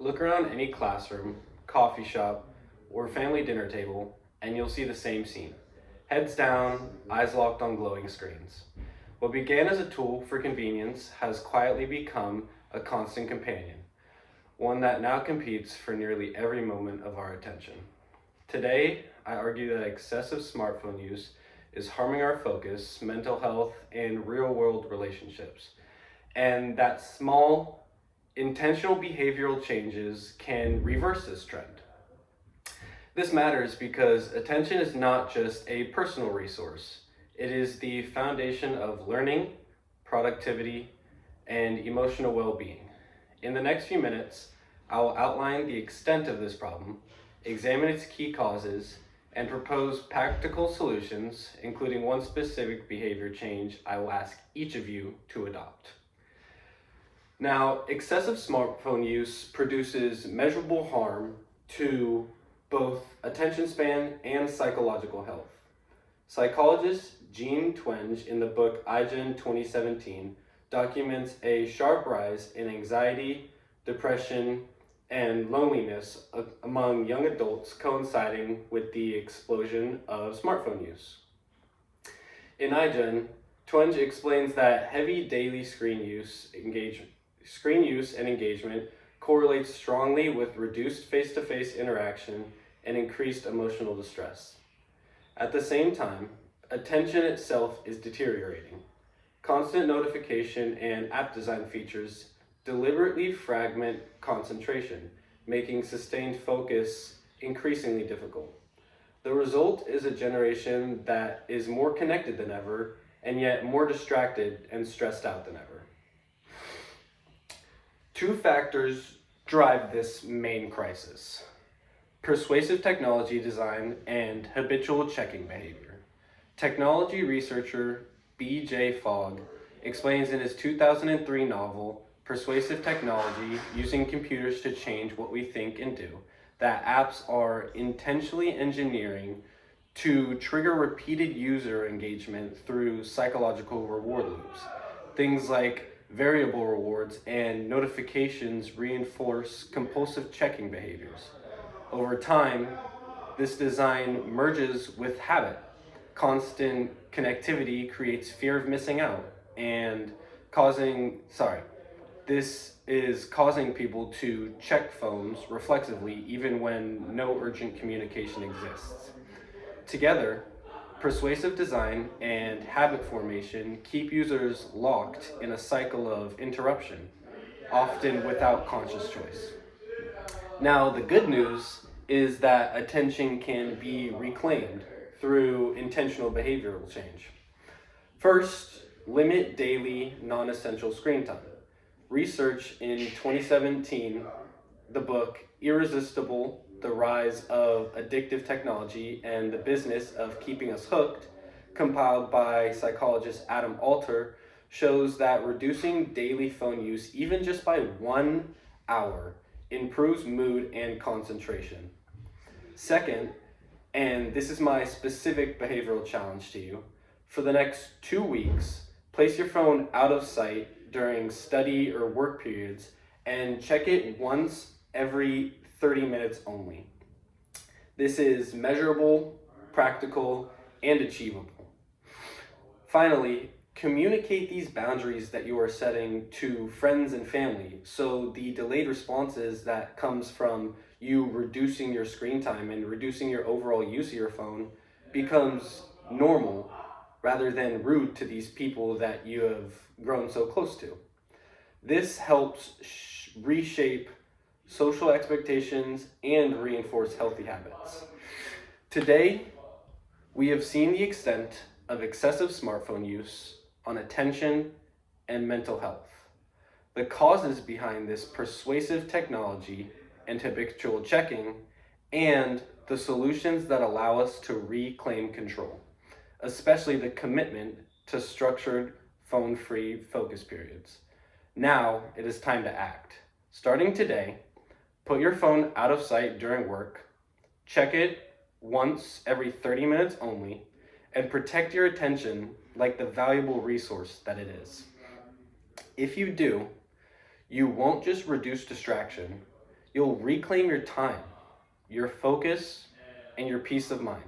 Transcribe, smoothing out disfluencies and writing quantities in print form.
Look around any classroom, coffee shop, or family dinner table, and you'll see the same scene. Heads down, eyes locked on glowing screens. What began as a tool for convenience has quietly become a constant companion, one that now competes for nearly every moment of our attention. Today, I argue that excessive smartphone use is harming our focus, mental health, and real world relationships, and that small, intentional behavioral changes can reverse this trend. This matters because attention is not just a personal resource, it is the foundation of learning, productivity, and emotional well being. In the next few minutes, I will outline the extent of this problem, examine its key causes, and propose practical solutions, including one specific behavior change I will ask each of you to adopt. Now, excessive smartphone use produces measurable harm to both attention span and psychological health. Psychologist Jean Twenge, in the book iGen 2017, documents a sharp rise in anxiety, depression, and loneliness among young adults, coinciding with the explosion of smartphone use. In iGen, Twenge explains that heavy daily screen use and engagement correlates strongly with reduced face-to-face interaction and increased emotional distress. At the same time, attention itself is deteriorating. Constant notification and app design features deliberately fragment concentration, making sustained focus increasingly difficult. The result is a generation that is more connected than ever, and yet more distracted and stressed out than ever. Two factors drive this main crisis: persuasive technology design and habitual checking behavior. Technology researcher B.J. Fogg explains in his 2003 novel, Persuasive Technology, Using Computers to Change What We Think and Do, that apps are intentionally engineering to trigger repeated user engagement through psychological reward loops. Things like variable rewards and notifications reinforce compulsive checking behaviors. Over time, this design merges with habit. Constant connectivity creates fear of missing out and this is causing people to check phones reflexively even when no urgent communication exists. Together, persuasive design and habit formation keep users locked in a cycle of interruption, often without conscious choice. Now, the good news is that attention can be reclaimed through intentional behavioral change. First, limit daily non-essential screen time. Research in 2017, the book Irresistible: The Rise of Addictive Technology and the Business of Keeping Us Hooked, compiled by psychologist Adam Alter, shows that reducing daily phone use even just by 1 hour improves mood and concentration. Second, and this is my specific behavioral challenge to you, for the next 2 weeks, place your phone out of sight during study or work periods and check it once every 30 minutes only. This is measurable, practical, and achievable. Finally, communicate these boundaries that you are setting to friends and family, so the delayed responses that comes from you reducing your screen time and reducing your overall use of your phone becomes normal rather than rude to these people that you have grown so close to. This helps reshape social expectations and reinforce healthy habits. Today, we have seen the extent of excessive smartphone use on attention and mental health, the causes behind this persuasive technology and habitual checking, and the solutions that allow us to reclaim control, especially the commitment to structured phone-free focus periods. Now it is time to act. Starting today, put your phone out of sight during work, check it once every 30 minutes only, and protect your attention like the valuable resource that it is. If you do, you won't just reduce distraction, You'll reclaim your time, your focus, and your peace of mind.